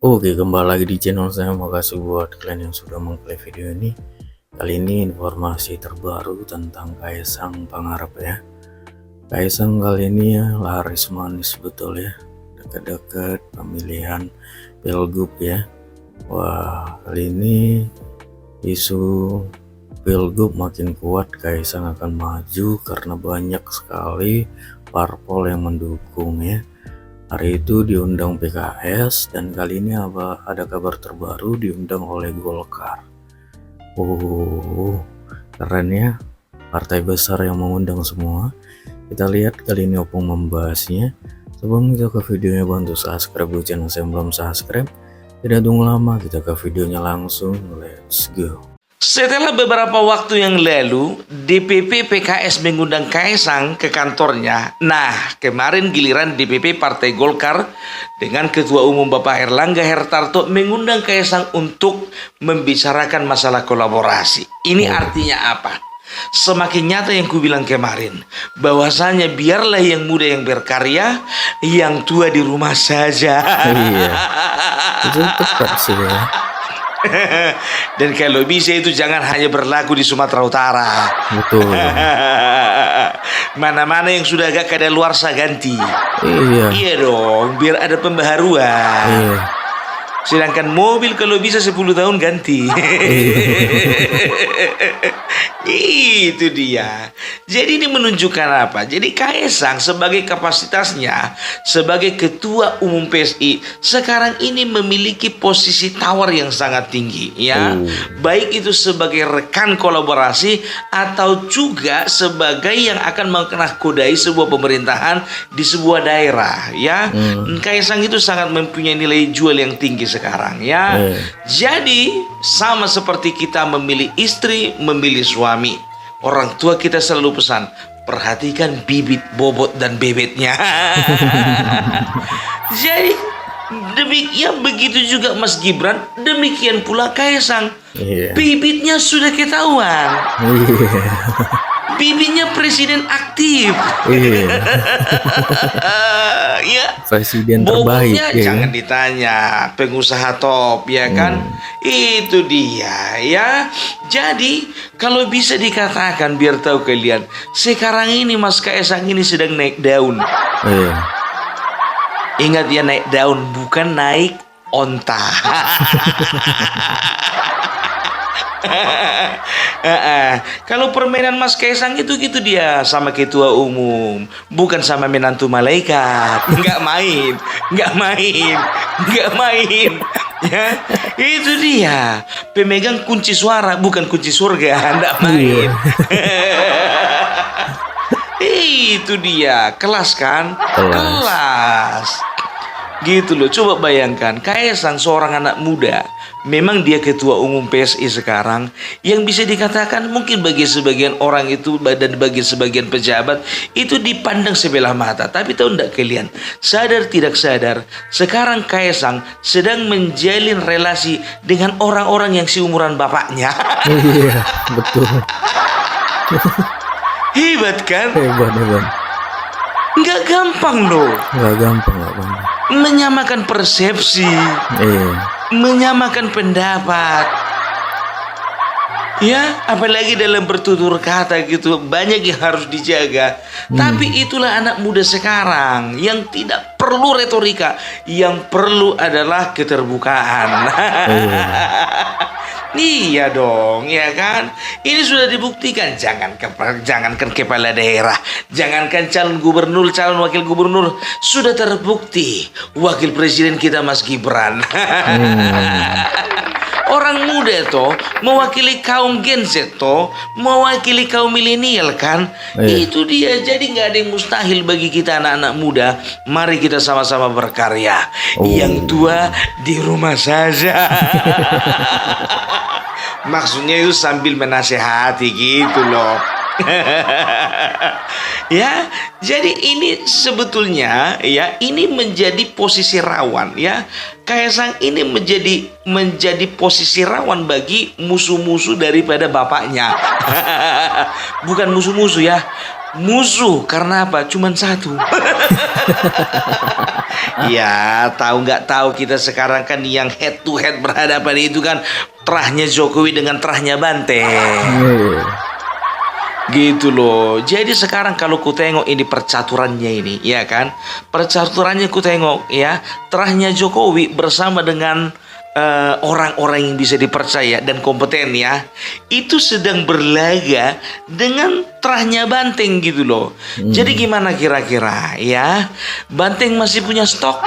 Oke, kembali lagi di channel saya. Makasih buat kalian yang sudah mengklik video ini. Kali ini informasi terbaru tentang Kaisang Pangarep ya. Kaisang kali ini ya laris manis betul ya. Dekat-dekat pemilihan Pilgub ya. Wah, kali ini isu Pilgub makin kuat. Kaisang akan maju karena banyak sekali parpol yang mendukung ya. Hari itu diundang PKS dan kali ini ada kabar terbaru diundang oleh Golkar. Keren ya, partai besar yang mengundang semua. Kita lihat kali ini Opung membahasnya. Sebelum kita ke videonya, bantu subscribe dulu channel saya belum subscribe. Tidak tunggu lama, kita ke videonya langsung. Let's go. Setelah beberapa waktu yang lalu, DPP PKS mengundang Kaisang ke kantornya. Nah, kemarin giliran DPP Partai Golkar dengan Ketua Umum Bapak Erlangga Hartarto mengundang Kaisang untuk membicarakan masalah kolaborasi. Ini artinya apa? Semakin nyata yang kubilang kemarin, bahwasanya biarlah yang muda yang berkarya, yang tua di rumah saja. Iya, itu tepat sih ya. Dan kalau bisa itu jangan hanya berlaku di Sumatera Utara. Betul. Mana-mana yang sudah agak kadaluarsa ganti. Iya. Iya dong, biar ada pembaharuan. Iya. Sedangkan mobil kalau bisa 10 tahun ganti. Itu dia. Jadi ini menunjukkan apa? Jadi Kaisang sebagai kapasitasnya sebagai ketua umum PSI sekarang ini memiliki posisi tawar yang sangat tinggi ya. Baik itu sebagai rekan kolaborasi atau juga sebagai yang akan menahkodai sebuah pemerintahan di sebuah daerah ya. Kaisang itu sangat mempunyai nilai jual yang tinggi sekarang ya. Jadi sama seperti kita memilih istri, memilih suami. Orang tua kita selalu pesan, perhatikan bibit, bobot dan bebetnya. Jadi demikian begitu juga Mas Gibran, demikian pula Kaisang. Bibitnya sudah ketahuan. Bibitnya presiden aktif. Ya, Presiden terbaik ya, jangan ditanya, pengusaha top ya kan. Itu dia ya. Jadi kalau bisa dikatakan biar tahu kalian, sekarang ini Mas Kaisang ini sedang naik daun. Ingat ya, naik daun bukan naik onta. Kalau permainan Mas Kaisang itu gitu dia sama ketua umum, bukan sama menantu malaikat. Nggak main. Ya, itu dia pemegang kunci suara, bukan kunci surga. Nggak main. Itu dia kelas kan? Kelas. Gitu loh, coba bayangkan Kaisang seorang anak muda. Memang dia ketua umum PSI sekarang, yang bisa dikatakan mungkin bagi sebagian orang itu dan bagi sebagian pejabat itu dipandang sebelah mata. Tapi tahu enggak kalian, sadar tidak sadar, sekarang Kaisang sedang menjalin relasi dengan orang-orang yang seumuran bapaknya. Iya, betul. Hebat kan? Hebat. Nggak gampang loh. Nggak gampang. Menyamakan persepsi. Menyamakan pendapat. Ya, apalagi dalam bertutur kata gitu, banyak yang harus dijaga. Tapi itulah anak muda sekarang yang tidak perlu retorika, yang perlu adalah keterbukaan. Iya dong, ya kan? Ini sudah dibuktikan. Jangankan kepala daerah, jangankan calon gubernur, calon wakil gubernur, sudah terbukti wakil presiden kita Mas Gibran. Orang muda toh mewakili kaum Gen Z toh, mewakili kaum milenial kan. Itu dia. Jadi nggak ada yang mustahil bagi kita anak-anak muda. Mari kita sama-sama berkarya. Yang tua di rumah saja. Maksudnya itu sambil menasehati gitu loh. Ya, jadi ini sebetulnya ya, ini menjadi posisi rawan ya. Kaisang ini menjadi posisi rawan bagi musuh-musuh daripada bapaknya. Bukan musuh-musuh ya, musuh karena apa? Cuman satu. Ya, tahu nggak tahu kita sekarang kan yang head to head berhadapan itu kan terahnya Jokowi dengan terahnya Banteng. Iya. Gitu loh. Jadi sekarang kalau ku tengok ini percaturannya ini, ya kan? Percaturannya ku tengok ya, terahnya Jokowi bersama dengan orang-orang yang bisa dipercaya dan kompeten ya, itu sedang berlaga dengan terahnya Banteng gitu loh. Jadi gimana kira-kira ya? Banteng masih punya stok?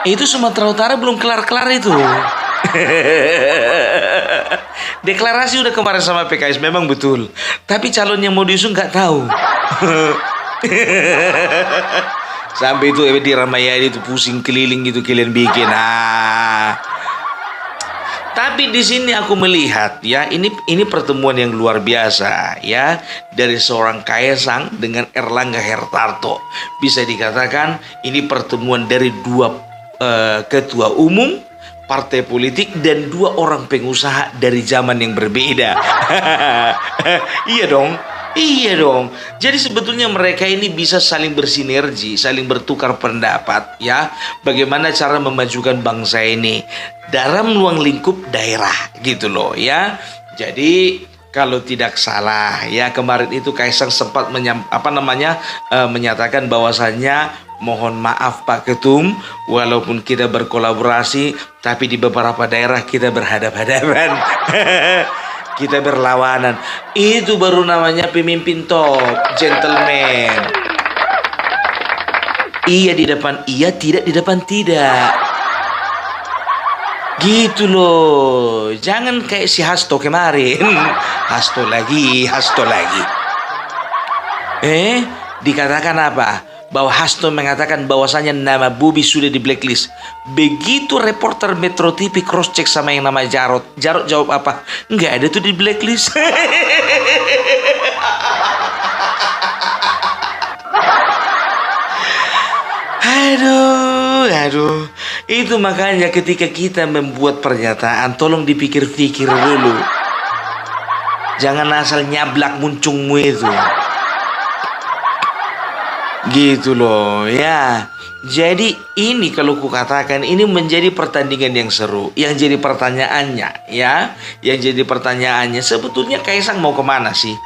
Itu Sumatera Utara belum kelar-kelar itu. Deklarasi udah kemarin sama PKS memang betul, tapi calon yang mau diusung nggak tahu. Sampai itu di Ramayana itu pusing keliling gitu kalian bikin. Tapi di sini aku melihat ya, ini pertemuan yang luar biasa ya, dari seorang Kaesang dengan Erlangga Hartarto. Bisa dikatakan ini pertemuan dari dua ketua umum partai politik dan dua orang pengusaha dari zaman yang berbeda. Iya dong. Iya dong. Jadi sebetulnya mereka ini bisa saling bersinergi, saling bertukar pendapat ya. Bagaimana cara memajukan bangsa ini dalam ruang lingkup daerah gitu loh ya. Jadi kalau tidak salah ya, kemarin itu Kaesang sempat menyatakan bahwasannya mohon maaf Pak Ketum, walaupun kita berkolaborasi tapi di beberapa daerah kita berhadap-hadapan. Kita berlawanan. Itu baru namanya pemimpin top, gentleman. Iya di depan iya, tidak di depan tidak. Gitu loh. Jangan kayak si Hasto kemarin. Hasto lagi. Dikatakan apa? Bahwa Hasto mengatakan bahwasanya nama Bobi sudah di blacklist. Begitu reporter Metro TV cross check sama yang nama Jarot jawab apa? Nggak ada tuh di blacklist. Aduh. Itu makanya ketika kita membuat pernyataan, tolong dipikir-pikir dulu. Jangan asal nyablak muncungmu itu. Gitu loh ya. Jadi ini kalau ku katakan ini menjadi pertandingan yang seru. Yang jadi pertanyaannya ya, sebetulnya Kaesang mau kemana sih?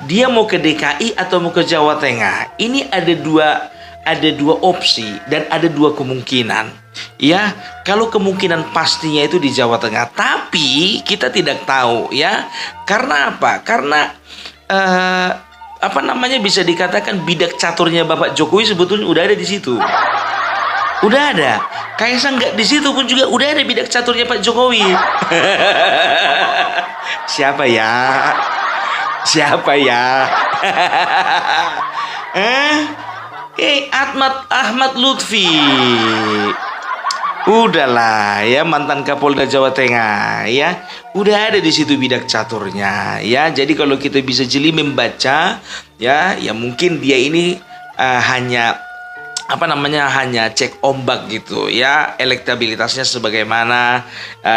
Dia mau ke DKI atau mau ke Jawa Tengah? Ini ada dua opsi dan ada dua kemungkinan. Ya, kalau kemungkinan pastinya itu di Jawa Tengah, tapi kita tidak tahu ya. Karena apa? Karena bisa dikatakan bidak caturnya Bapak Jokowi sebetulnya udah ada di situ. Udah ada. Kaesang nggak di situ pun juga udah ada bidak caturnya Pak Jokowi. Siapa ya? Ahmad Lutfi. Udahlah ya, mantan Kapolda Jawa Tengah ya. Udah ada di situ bidak caturnya ya. Jadi kalau kita bisa jeli membaca ya mungkin dia ini hanya cek ombak gitu ya, elektabilitasnya sebagaimana,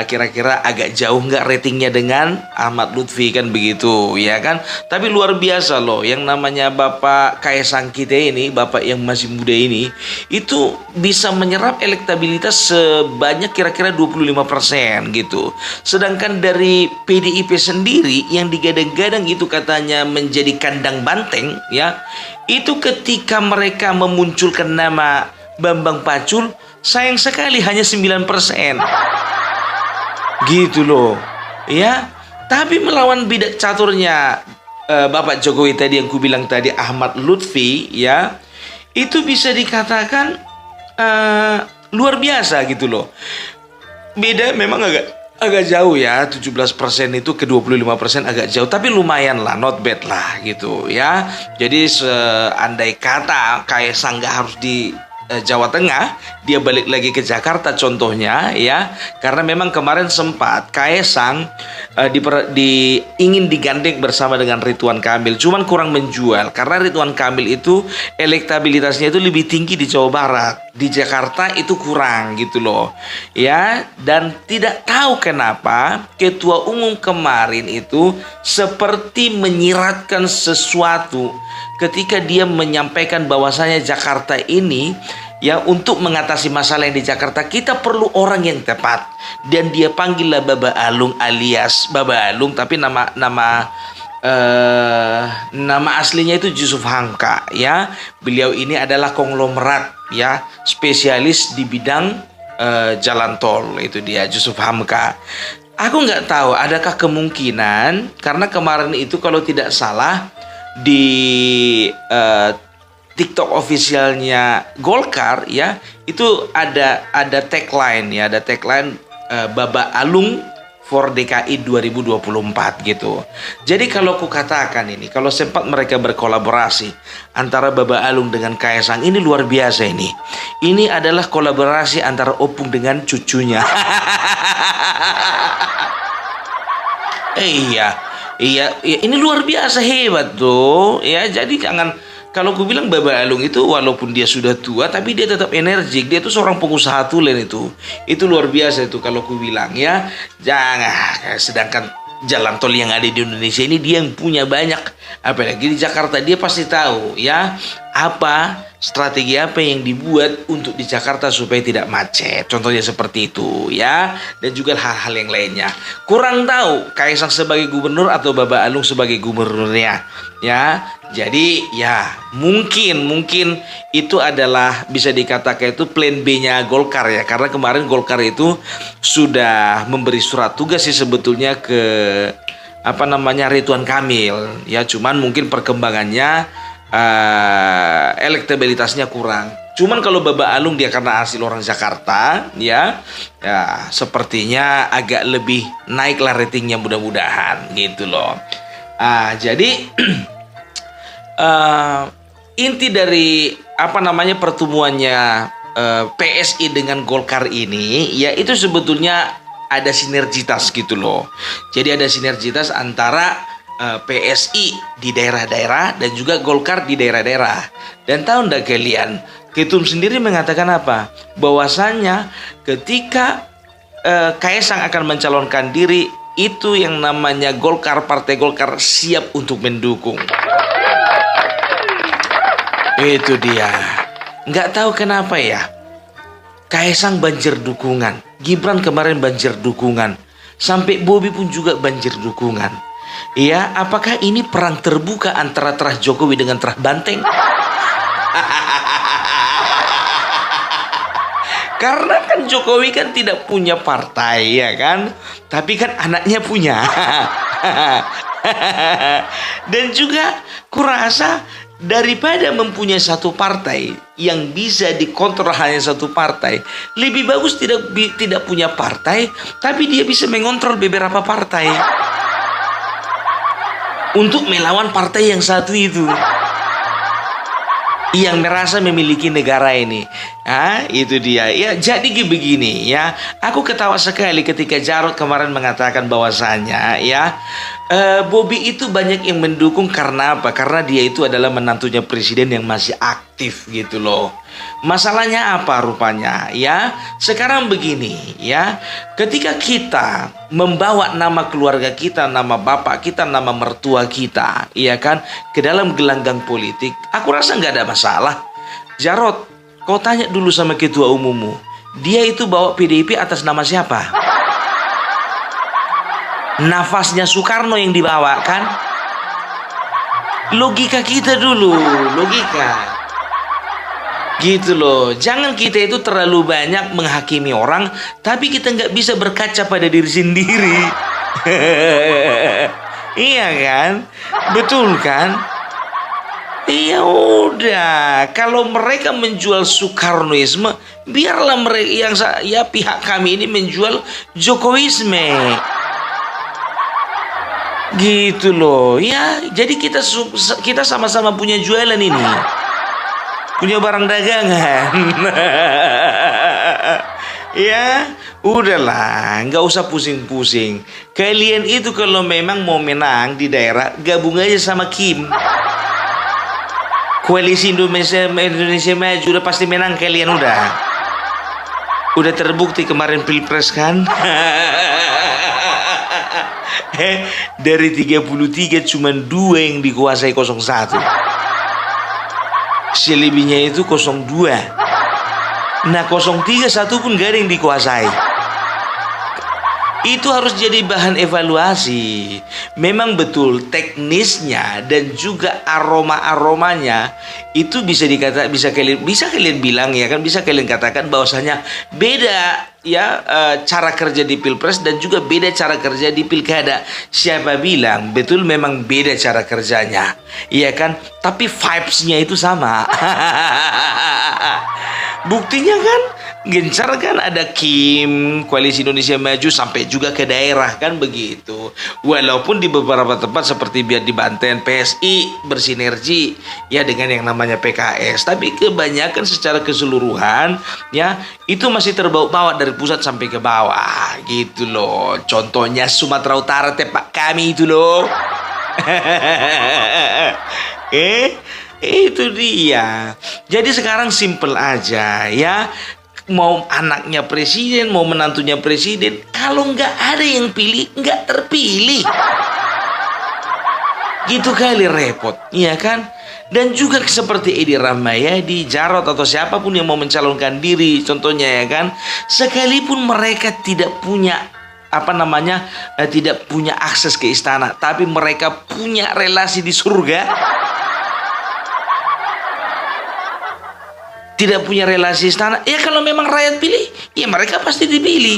kira-kira agak jauh nggak ratingnya dengan Ahmad Lutfi kan begitu ya kan. Tapi luar biasa loh, yang namanya Bapak Kaesang kita ini, bapak yang masih muda ini, itu bisa menyerap elektabilitas sebanyak kira-kira 25% gitu. Sedangkan dari PDIP sendiri yang digadang-gadang itu katanya menjadi kandang banteng ya, itu ketika mereka memunculkan nama Bambang Pacul, sayang sekali hanya 9%. Gitu loh. Ya, tapi melawan bidak caturnya Bapak Jokowi tadi yang ku bilang tadi, Ahmad Lutfi ya, itu bisa dikatakan luar biasa gitu loh. Beda memang agak jauh ya, 17% itu ke 25% agak jauh, tapi lumayan lah, not bad lah gitu ya. Jadi seandai kata Kaesang nggak harus di Jawa Tengah, dia balik lagi ke Jakarta contohnya ya, karena memang kemarin sempat Kaesang ingin digandeng bersama dengan Ridwan Kamil, cuman kurang menjual karena Ridwan Kamil itu elektabilitasnya itu lebih tinggi di Jawa Barat, di Jakarta itu kurang gitu loh ya. Dan tidak tahu kenapa ketua umum kemarin itu seperti menyiratkan sesuatu ketika dia menyampaikan bahwasanya Jakarta ini ya, untuk mengatasi masalah yang di Jakarta kita perlu orang yang tepat, dan dia panggillah Baba Alung alias Baba Alung, tapi nama aslinya itu Yusuf Hamka ya. Beliau ini adalah konglomerat ya, spesialis di bidang jalan tol, itu dia Yusuf Hamka. Aku nggak tahu adakah kemungkinan, karena kemarin itu kalau tidak salah di TikTok officialnya Golkar ya, itu ada tagline ya, ada tagline Baba Alung for DKI 2024 gitu. Jadi kalau ku katakan ini, kalau sempat mereka berkolaborasi antara Baba Alung dengan Kaesang, ini luar biasa ini. Ini adalah kolaborasi antara Opung dengan cucunya. Iya, ini luar biasa hebat tuh. Ya, jadi jangan, kalau aku bilang Baba Alung itu walaupun dia sudah tua tapi dia tetap energik. Dia itu seorang pengusaha tulen itu. Itu luar biasa itu kalau aku bilang ya. Jangan, sedangkan jalan tol yang ada di Indonesia ini dia yang punya banyak. Apalagi di Jakarta, dia pasti tahu ya apa strategi apa yang dibuat untuk di Jakarta supaya tidak macet. Contohnya seperti itu ya, dan juga hal-hal yang lainnya. Kurang tahu Kaesang sebagai gubernur atau Baba Alung sebagai gubernurnya ya. Jadi ya mungkin itu adalah bisa dikatakan itu plan B-nya Golkar ya, karena kemarin Golkar itu sudah memberi surat tugas sih sebetulnya ke Ridwan Kamil ya, cuman mungkin perkembangannya elektabilitasnya kurang. Cuman kalau Baba Alung dia karena asli orang Jakarta ya sepertinya agak lebih naik lah ratingnya, mudah-mudahan gitu loh. Jadi inti dari pertemuannya PSI dengan Golkar ini ya, itu sebetulnya ada sinergitas gitu loh. Jadi ada sinergitas antara PSI di daerah-daerah dan juga Golkar di daerah-daerah. Dan tahu enggak kalian, Ketum sendiri mengatakan apa? Bahwasanya ketika Kaesang akan mencalonkan diri, itu yang namanya Golkar, Partai Golkar siap untuk mendukung. Itu dia. Nggak tahu kenapa ya, Kaesang banjir dukungan, Gibran kemarin banjir dukungan, sampai Bobi pun juga banjir dukungan. Iya, apakah ini perang terbuka antara terah Jokowi dengan terah Banteng? Karena kan Jokowi kan tidak punya partai ya kan, tapi kan anaknya punya. Dan juga kurasa daripada mempunyai satu partai yang bisa dikontrol hanya satu partai, lebih bagus tidak punya partai, tapi dia bisa mengontrol beberapa partai untuk melawan partai yang satu itu yang merasa memiliki negara ini. Itu dia ya. Jadi begini ya, aku ketawa sekali ketika Jarod kemarin mengatakan bahwasanya ya Bobi itu banyak yang mendukung karena apa? Karena dia itu adalah menantunya presiden yang masih aktif gitu loh. Masalahnya apa rupanya ya? Sekarang begini ya, ketika kita membawa nama keluarga kita, nama bapak kita, nama mertua kita, ya kan, ke dalam gelanggang politik, aku rasa nggak ada masalah. Jarod, kau tanya dulu sama ketua umummu, dia itu bawa PDIP atas nama siapa? Nafasnya Soekarno yang dibawa kan? Logika kita dulu, logika. Gitu loh, jangan kita itu terlalu banyak menghakimi orang, tapi kita nggak bisa berkaca pada diri sendiri. Iya kan? Betul kan? Iya udah, kalau mereka menjual Soekarnoisme, biarlah mereka yang pihak kami ini menjual Jokowisme. Gitu loh ya, jadi kita sama-sama punya jualan ini, punya barang dagangan. Ya udahlah, nggak usah pusing-pusing. Kalian itu kalau memang mau menang di daerah, gabung aja sama Kim. Koalisi Indonesia Maju udah pasti menang kalian, udah terbukti kemarin Pilpres kan. Dari 33 cuma 2 yang dikuasai 01. selebihnya itu 02. Nah 03 satu pun gak ada yang dikuasai. Itu harus jadi bahan evaluasi. Memang betul teknisnya dan juga aroma-aromanya itu bisa kalian bilang ya kan, bisa kalian katakan bahwasanya beda ya cara kerja di Pilpres dan juga beda cara kerja di Pilkada. Siapa bilang betul memang beda cara kerjanya, iya kan? Tapi vibes-nya itu sama. Buktinya kan gencar kan, ada Kim, Koalisi Indonesia Maju sampai juga ke daerah kan begitu. Walaupun di beberapa tempat seperti di Banten PSI bersinergi ya dengan yang namanya PKS, tapi kebanyakan secara keseluruhan ya itu masih terbawa-bawa dari pusat sampai ke bawah gitu loh. Contohnya Sumatera Utara tempat kami itu loh. Itu dia. Jadi sekarang simple aja ya. Mau anaknya presiden, mau menantunya presiden, kalau nggak ada yang pilih, nggak terpilih. Gitu kali repot, iya kan? Dan juga seperti Edi Rahmayadi, Jarot atau siapapun yang mau mencalonkan diri, contohnya ya kan, sekalipun mereka tidak punya tidak punya akses ke istana, tapi mereka punya relasi di surga. Tidak punya relasi istana, ya kalau memang rakyat pilih, ya mereka pasti dipilih.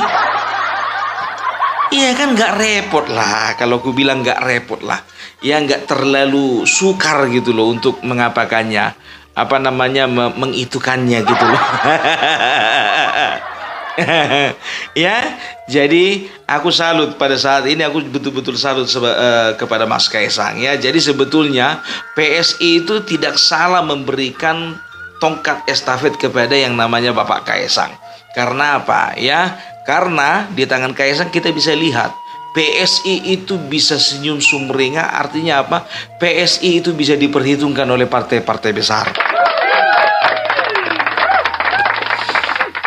Iya kan, nggak repot lah. Kalau aku bilang nggak repot lah, ya nggak terlalu sukar gitu loh untuk mengapakannya, mengitukannya gitu loh. Ya, jadi aku salut pada saat ini, aku betul-betul salut kepada Mas Kaisang ya. Jadi sebetulnya PSI itu tidak salah memberikan tongkat estafet kepada yang namanya Bapak Kaisang. Karena apa ya? Karena di tangan Kaisang kita bisa lihat PSI itu bisa senyum sumringah. Artinya apa? PSI itu bisa diperhitungkan oleh partai-partai besar.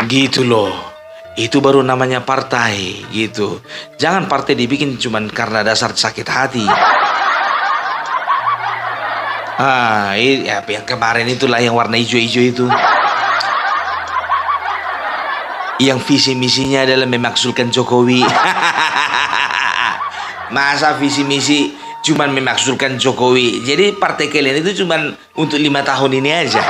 Gitu loh. Itu baru namanya partai gitu. Jangan partai dibikin cuman karena dasar sakit hati. Yang kemarin itulah yang warna hijau-hijau itu. Yang visi misinya adalah memakzulkan Jokowi. Masa visi misi cuman memakzulkan Jokowi? Jadi partai kalian itu cuman untuk 5 tahun ini aja.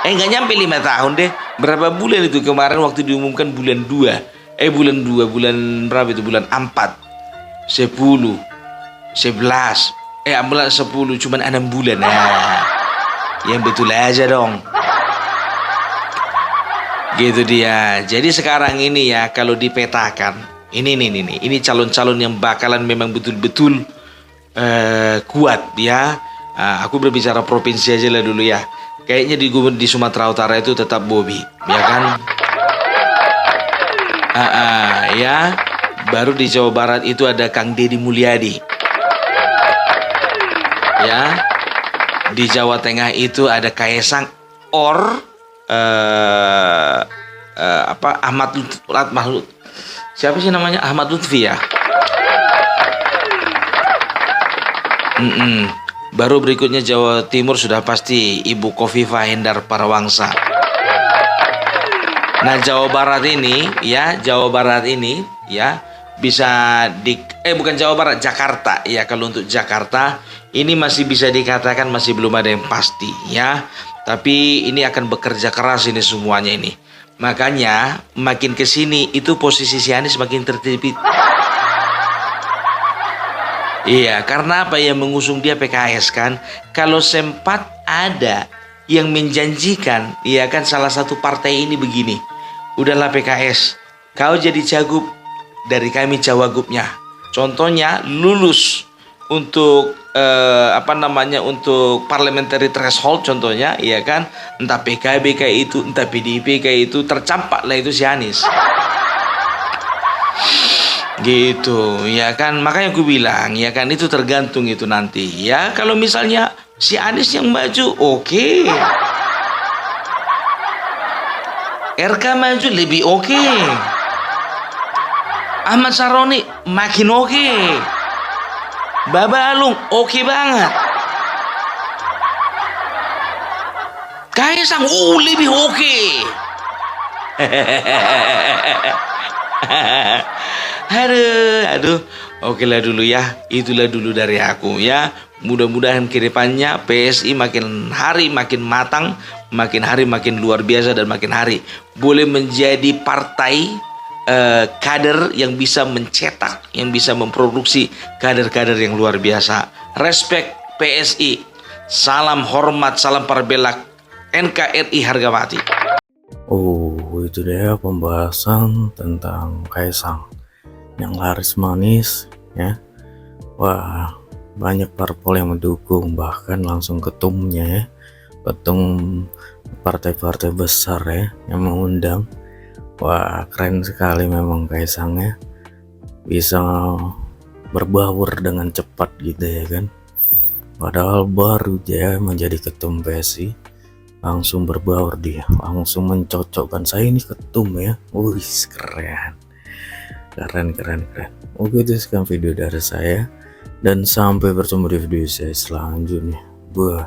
Nggak nyampe 5 tahun deh. Berapa bulan itu kemarin waktu diumumkan bulan 2. Bulan berapa itu? Bulan 4, 10, 11. Bulan 10 cuman 6 bulan. Yang betul aja dong. Gitu dia. Jadi sekarang ini ya, kalau dipetakan, ini calon-calon yang bakalan memang betul-betul kuat ya. Aku berbicara provinsi aja lah dulu ya. Kayaknya di Sumatera Utara itu tetap Bobi, ya kan? Ya. Baru di Jawa Barat itu ada Kang Deddy Mulyadi. Ya, di Jawa Tengah itu ada Kaisang Ahmad Lutfi. Siapa sih namanya? Ahmad Lutfi ya. Baru berikutnya Jawa Timur sudah pasti Ibu Khofifah Indar Parawansa. Nah Jawa Barat ini ya bisa bukan Jawa Barat, Jakarta ya. Kalau untuk Jakarta ini masih bisa dikatakan masih belum ada yang pasti ya. Tapi ini akan bekerja keras ini semuanya ini. Makanya makin kesini itu posisi si Anies makin tertipis. Iya, karena apa? Yang mengusung dia PKS kan. Kalau sempat ada yang menjanjikan, ya kan, salah satu partai ini begini, udahlah PKS, kau jadi cagup, dari kami cawagupnya. Contohnya lulus untuk untuk parliamentary threshold contohnya, iya kan, entah PKB kayak itu, entah PDIP kayak itu, tercampak lah itu si Anies. Gitu, ya kan, makanya aku bilang, ya kan, itu tergantung itu nanti. Ya kalau misalnya si Anies yang maju, oke. RK maju lebih oke. Ahmad Saroni makin oke. Baba Alung oke banget. Kaisang lebih oke. Aduh. Oke lah dulu ya. Itulah dulu dari aku ya. Mudah-mudahan ke depannya PSI makin hari makin matang, makin hari makin luar biasa, dan makin hari boleh menjadi partai kader yang bisa mencetak, yang bisa memproduksi kader-kader yang luar biasa. Respect PSI. Salam hormat, salam parbelak. NKRI harga mati. Oh, itu dia pembahasan tentang Kaisang yang laris manis ya. Wah, banyak parpol yang mendukung, bahkan langsung ketumnya ya, ketum partai-partai besar ya yang mengundang. Wah, keren sekali memang Kaisangnya, bisa berbaur dengan cepat gitu ya kan. Padahal baru dia menjadi ketum PSI, langsung berbaur dia, langsung mencocokkan, saya ini ketum ya. Wih, keren. Oke, itu sekian video dari saya, dan sampai bertemu di video saya selanjutnya. Bye.